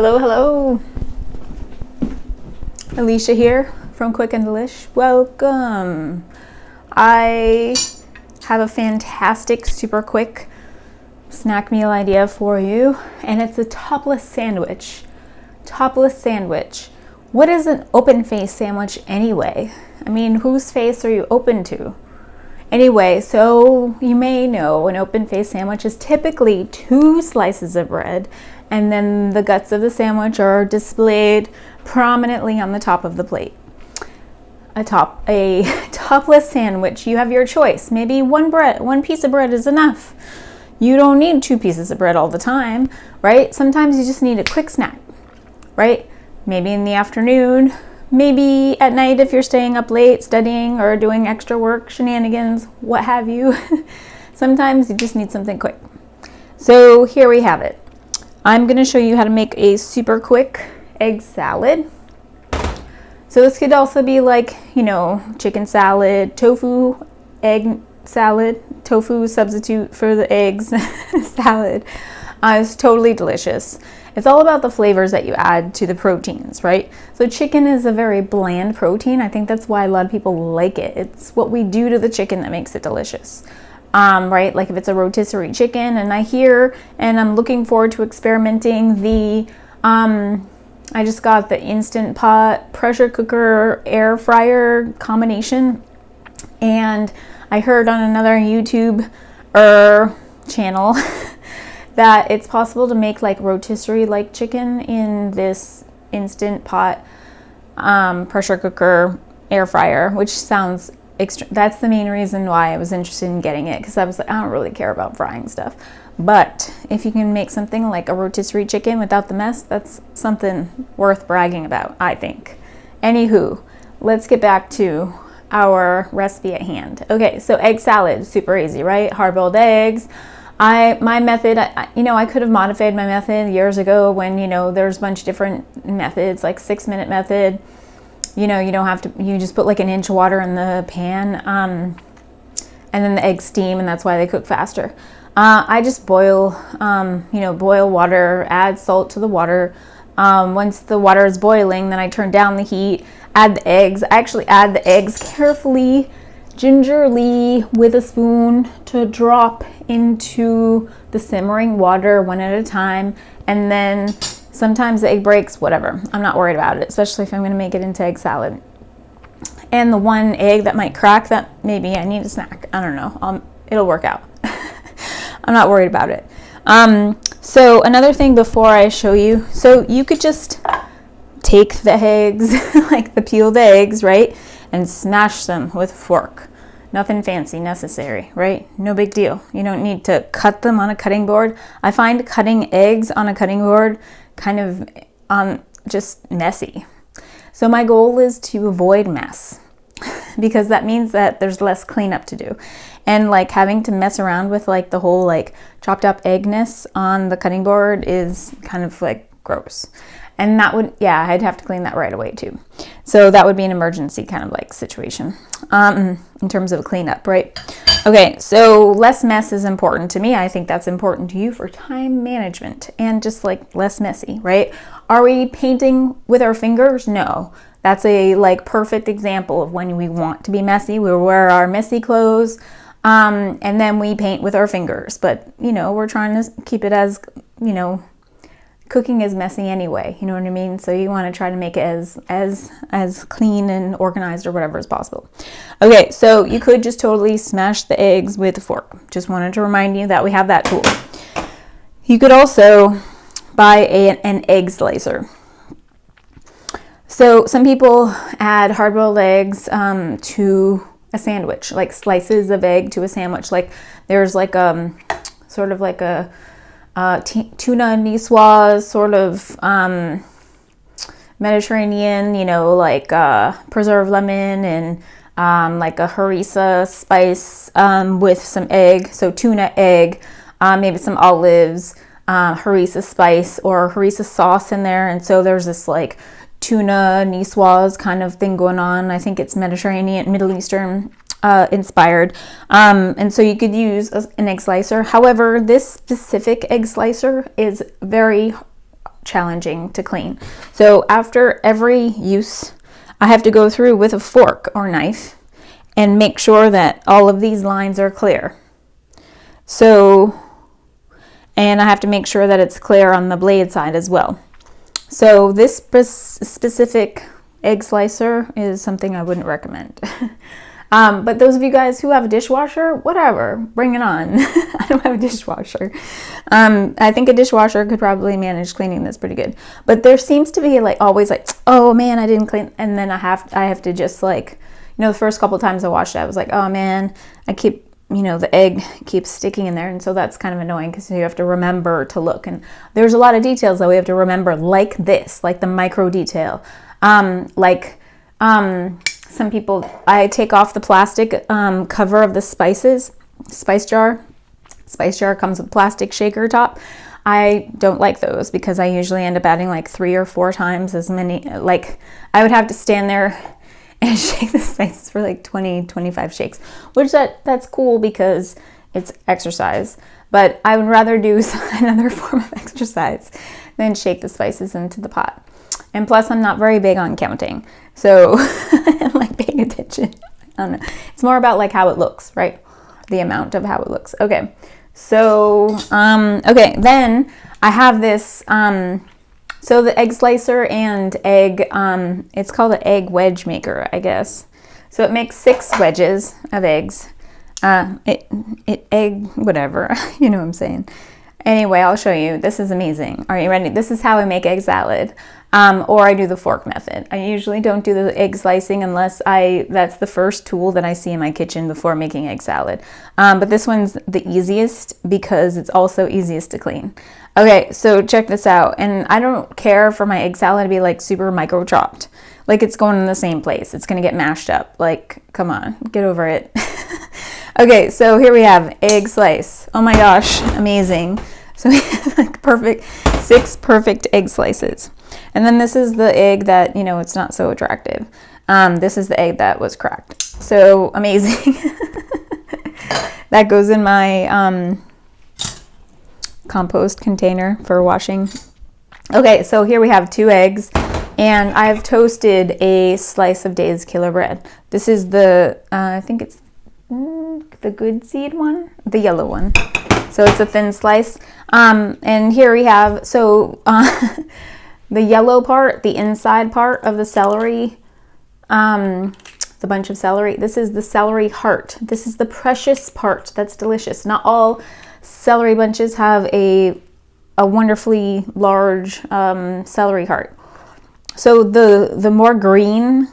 Hello, hello. Alicia here from Quick and Delish. Welcome. I have a fantastic, super quick snack meal idea for you, and it's a topless sandwich. Topless sandwich. What is an open face sandwich anyway? I mean, whose face are you open to? Anyway, so you may know an open face sandwich is typically 2 slices of bread, and then the guts of the sandwich are displayed prominently on the top of the plate. A topless sandwich, you have your choice. Maybe one piece of bread is enough. You don't need 2 pieces of bread all the time, right? Sometimes you just need a quick snack, right? Maybe in the afternoon, maybe at night if you're staying up late studying or doing extra work, shenanigans, what have you. Sometimes you just need something quick. So here we have it. I'm going to show you how to make a super quick egg salad. So this could also be like, chicken salad, tofu, egg salad, tofu substitute for the eggs salad. It's totally delicious. It's all about the flavors that you add to the proteins, right? So chicken is a very bland protein. I think that's why a lot of people like it. It's what we do to the chicken that makes it delicious. Right? Like if it's a rotisserie chicken, and I'm looking forward to experimenting I just got the Instant Pot pressure cooker air fryer combination, and I heard on another YouTube channel that it's possible to make like rotisserie like chicken in this Instant Pot pressure cooker air fryer, which sounds that's the main reason why I was interested in getting it, because I was like, I don't really care about frying stuff. But if you can make something like a rotisserie chicken without the mess, that's something worth bragging about, I think. Anywho, let's get back to our recipe at hand. Okay, so egg salad, super easy, right? Hard-boiled eggs. My method, I could have modified my method years ago when, there's a bunch of different methods, like 6-minute method. You don't have to, you just put like an inch of water in the pan, and then the eggs steam, and that's why they cook faster. I just boil water, add salt to the water. Once the water is boiling, then I turn down the heat, add the eggs. I actually add the eggs carefully, gingerly, with a spoon to drop into the simmering water one at a time, and then sometimes the egg breaks, whatever. I'm not worried about it, especially if I'm going to make it into egg salad. And the one egg that might crack, that maybe I need a snack. I don't know. It'll work out. I'm not worried about it. So another thing before I show you, so you could just take the eggs, like the peeled eggs, right, and smash them with a fork. Nothing fancy necessary, right? No big deal. You don't need to cut them on a cutting board. I find cutting eggs on a cutting board kind of just messy. So my goal is to avoid mess, because that means that there's less cleanup to do. And like having to mess around with like the whole like chopped up eggness on the cutting board is kind of like gross. And that would, I'd have to clean that right away too. So that would be an emergency kind of like situation in terms of a cleanup, right? Okay, so less mess is important to me. I think that's important to you for time management and just like less messy, right? Are we painting with our fingers? No. That's a like perfect example of when we want to be messy. We wear our messy clothes and then we paint with our fingers. But, we're trying to keep it as, cooking is messy anyway, you know what I mean? So you want to try to make it as clean and organized or whatever as possible. Okay, so you could just totally smash the eggs with a fork. Just wanted to remind you that we have that tool. You could also buy an egg slicer. So some people add hard-boiled eggs to a sandwich, like slices of egg to a sandwich. Like there's like sort of like a tuna niçoise sort of Mediterranean, like preserved lemon and like a harissa spice with some egg. So tuna egg, maybe some olives, harissa spice or harissa sauce in there. And so there's this like tuna niçoise kind of thing going on. I think it's Mediterranean, Middle Eastern inspired. And so you could use an egg slicer. However, this specific egg slicer is very challenging to clean. So after every use, I have to go through with a fork or knife and make sure that all of these lines are clear. So, and I have to make sure that it's clear on the blade side as well. So this specific egg slicer is something I wouldn't recommend. But those of you guys who have a dishwasher, whatever, bring it on. I don't have a dishwasher. I think a dishwasher could probably manage cleaning this pretty good. But there seems to be like always like, oh man, I didn't clean. And then I have to just like, you know, the first couple times I washed it, I was like, oh man, I keep, you know, the egg keeps sticking in there. And so that's kind of annoying because you have to remember to look. And there's a lot of details that we have to remember, like this, like the micro detail. Some people, I take off the plastic cover of the spice jar. Spice jar comes with plastic shaker top. I don't like those because I usually end up adding like 3 or 4 times as many. Like I would have to stand there and shake the spices for like 20-25 shakes, which that's cool because it's exercise. But I would rather do another form of exercise than shake the spices into the pot. And plus, I'm not very big on counting. So I'm like paying attention. I don't know. It's more about like how it looks, right? The amount of how it looks. Okay. So, okay. Then I have this, so the egg slicer and egg, it's called an egg wedge maker, I guess. So it makes 6 wedges of eggs. Egg, whatever, you know what I'm saying. Anyway, I'll show you. This is amazing. Are you ready? This is how I make egg salad. Or I do the fork method. I usually don't do the egg slicing unless that's the first tool that I see in my kitchen before making egg salad. But this one's the easiest because it's also easiest to clean. Okay, so check this out. And I don't care for my egg salad to be like super micro chopped. Like it's going in the same place. It's going to get mashed up. Like, come on, get over it. Okay, so here we have egg slice. Oh my gosh, amazing. So we have like perfect, 6 perfect egg slices. And then this is the egg that, you know, it's not so attractive. This is the egg that was cracked. So amazing. That goes in my compost container for washing. Okay, so here we have 2 eggs. And I've toasted a slice of Dave's Killer Bread. This is the, I think it's the good seed one, the yellow one. So it's a thin slice. And here we have, so the yellow part, the inside part of the celery, the bunch of celery, this is the celery heart. This is the precious part that's delicious. Not all celery bunches have a wonderfully large celery heart. So the more green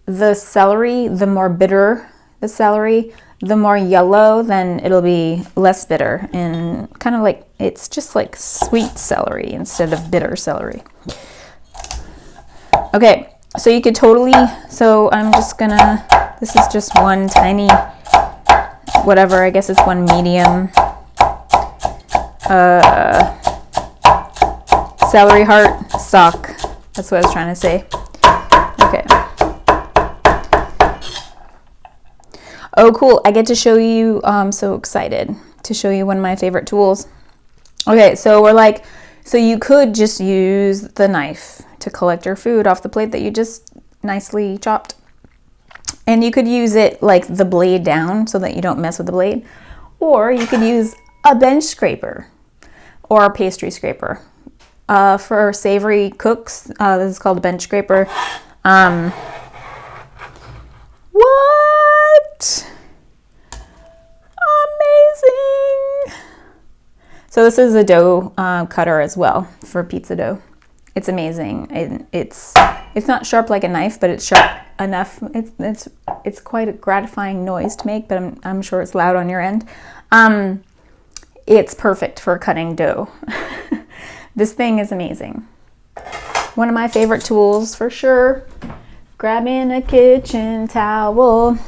the celery, the more bitter the celery. The more yellow, then it'll be less bitter, and kind of like, it's just like sweet celery instead of bitter celery. Okay, so you could totally, so I'm just gonna, this is just one tiny, whatever, I guess it's one medium celery heart stalk. That's what I was trying to say. Okay. Oh, cool. I get to show you. I'm so excited to show you one of my favorite tools. Okay, so we're like, so you could just use the knife to collect your food off the plate that you just nicely chopped. And you could use it like the blade down so that you don't mess with the blade. Or you could use a bench scraper or a pastry scraper. For savory cooks, this is called a bench scraper. What? Amazing! So this is a dough cutter as well for pizza dough. It's amazing. And it's not sharp like a knife, but it's sharp enough. It's quite a gratifying noise to make, but I'm sure it's loud on your end. It's perfect for cutting dough. This thing is amazing. One of my favorite tools for sure. Grabbing a kitchen towel.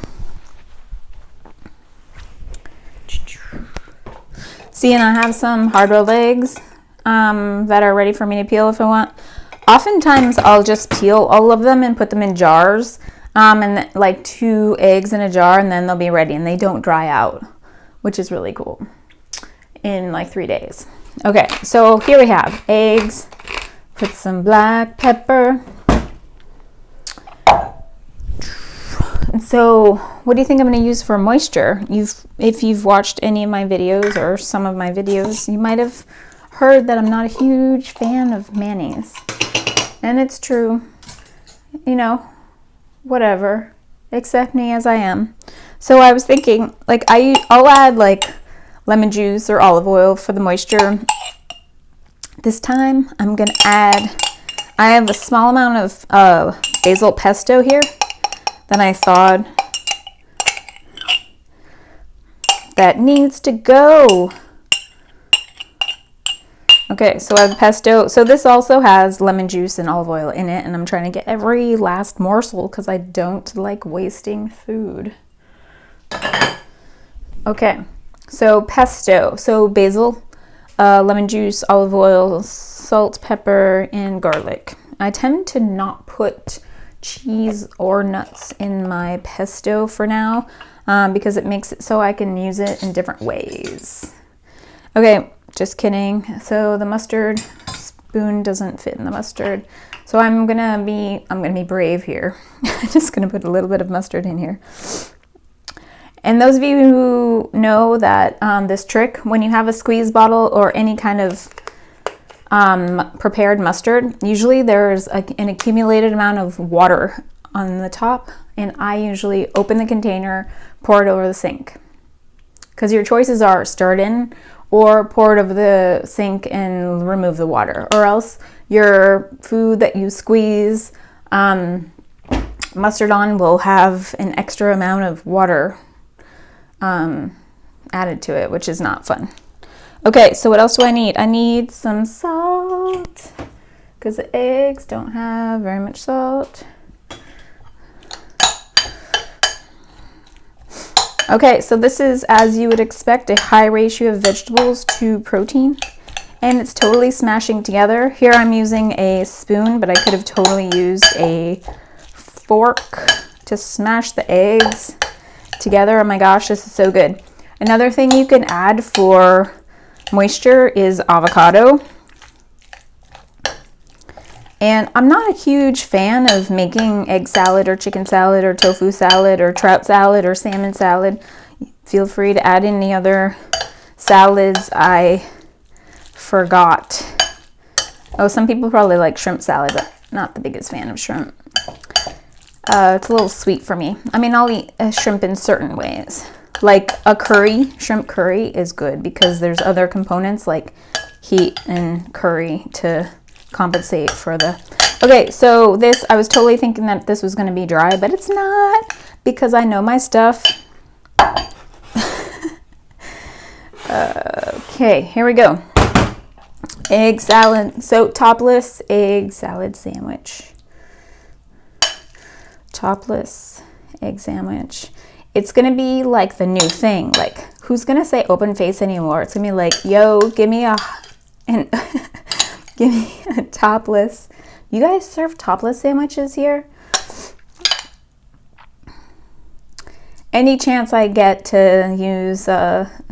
See, and I have some hard-boiled eggs that are ready for me to peel if I want. Oftentimes, I'll just peel all of them and put them in jars, and like 2 eggs in a jar, and then they'll be ready, and they don't dry out, which is really cool, in like 3 days. Okay, so here we have eggs. Put some black pepper. And so, what do you think I'm going to use for moisture? If you've watched any of my videos or some of my videos, you might have heard that I'm not a huge fan of mayonnaise. And it's true. You know, whatever. Accept me as I am. So I was thinking, like, I'll add like lemon juice or olive oil for the moisture. This time I'm going to add, I have a small amount of basil pesto here. Then I thought that needs to go. Okay, so I have pesto. So this also has lemon juice and olive oil in it, and I'm trying to get every last morsel because I don't like wasting food. Okay, so pesto. So basil, lemon juice, olive oil, salt, pepper, and garlic. I tend to not put cheese or nuts in my pesto for now because it makes it so I can use it in different ways. Okay, just kidding. So the mustard spoon doesn't fit in the mustard. So I'm gonna be brave here. I'm just gonna put a little bit of mustard in here. And those of you who know that this trick, when you have a squeeze bottle or any kind of prepared mustard, usually there's an accumulated amount of water on the top, and I usually open the container, pour it over the sink. Because your choices are stir it in or pour it over the sink and remove the water, or else your food that you squeeze mustard on will have an extra amount of water added to it, which is not fun. Okay, so what else do I need? I need some salt because the eggs don't have very much salt. Okay, so this is, as you would expect, a high ratio of vegetables to protein, and it's totally smashing together. Here I'm using a spoon, but I could have totally used a fork to smash the eggs together. Oh my gosh, this is so good. Another thing you can add for moisture is avocado. And I'm not a huge fan of making egg salad or chicken salad or tofu salad or trout salad or salmon salad. Feel free to add any other salads I forgot. Oh, some people probably like shrimp salad, but not the biggest fan of shrimp. It's a little sweet for me. I mean, I'll eat shrimp in certain ways. Like a curry, shrimp curry is good because there's other components like heat and curry to compensate for the... Okay, so this, I was totally thinking that this was going to be dry, but it's not because I know my stuff. Okay, here we go. Egg salad. So topless egg salad sandwich. Topless egg sandwich. It's gonna be like the new thing. Like, who's gonna say open face anymore? It's gonna be like, yo, give me a topless. You guys serve topless sandwiches here? Any chance I get to use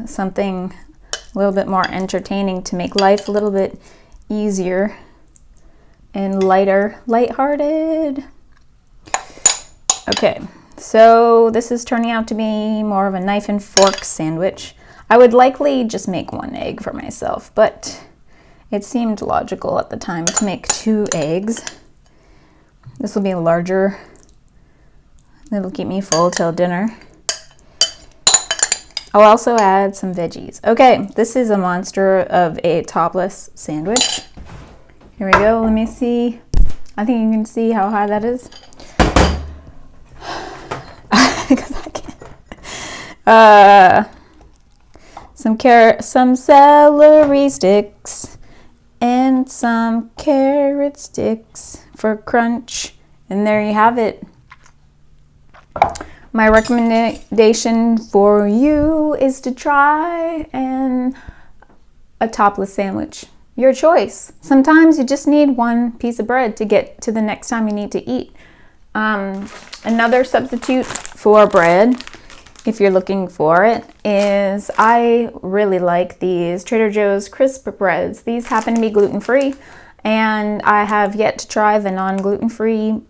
something a little bit more entertaining to make life a little bit easier and lighthearted. Okay, so this is turning out to be more of a knife and fork sandwich. I would likely just make one egg for myself, but it seemed logical at the time to make 2 eggs. This will be larger. It'll keep me full till dinner. I'll also add some veggies. Okay, this is a monster of a topless sandwich. Here we go, let me see. I think you can see how high that is. Because I can't. Some celery sticks and some carrot sticks for crunch. And there you have it. My recommendation for you is to try a topless sandwich. Your choice. Sometimes you just need one piece of bread to get to the next time you need to eat. Another substitute for bread, if you're looking for it, is I really like these Trader Joe's crisp breads. These happen to be gluten-free, And I have yet to try the non-gluten-free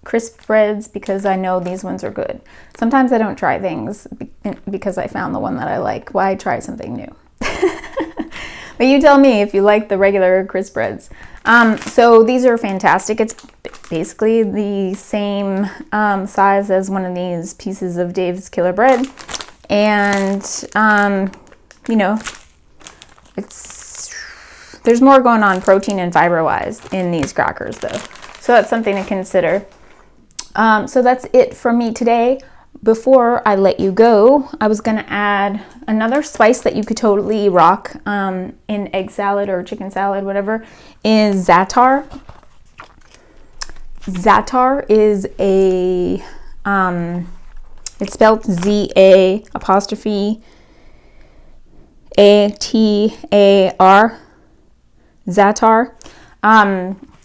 crisp breads because I know these ones are good. Sometimes I don't try things because I found the one that I like. Why try something new? But you tell me if you like the regular crisp breads. So these are fantastic. It's basically the same size as one of these pieces of Dave's Killer Bread. And, you know, there's more going on protein and fiber-wise in these crackers, though. So that's something to consider. So that's it from me today. Before I let you go, I was going to add another spice that you could totally rock in egg salad or chicken salad, whatever, is za'atar. Za'atar is a, it's spelled Z-A''ATAR, za'atar.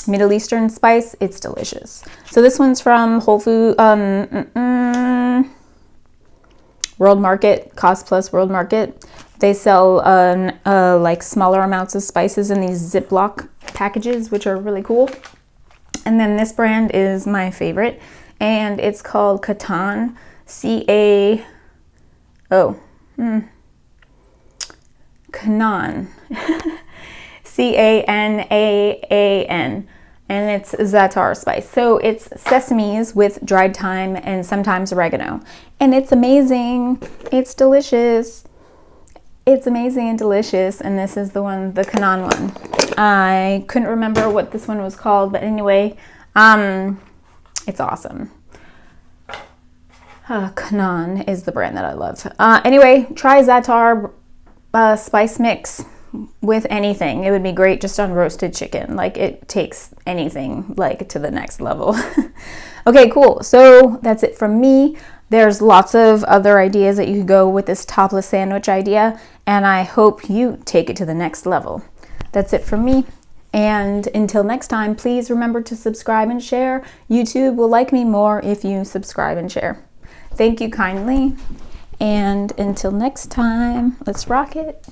Middle Eastern spice. It's delicious. So this one's from Whole Food, World Market, Cost Plus World Market. They sell like smaller amounts of spices in these Ziploc packages, which are really cool. And then this brand is my favorite, and it's called Catan, Canan, Canaan, and it's za'atar spice. So it's sesames with dried thyme and sometimes oregano, and it's amazing. It's delicious. It's amazing and delicious. And this is the one, the Canan one. I couldn't remember what this one was called, but anyway, it's awesome. Canan is the brand that I love. Anyway, try za'atar spice mix with anything. It would be great just on roasted chicken. Like, it takes anything like to the next level. Okay, cool. So that's it from me. There's lots of other ideas that you could go with this topless sandwich idea, and I hope you take it to the next level. That's it from me. And until next time, please remember to subscribe and share. YouTube will like me more if you subscribe and share. Thank you kindly. And until next time, let's rock it.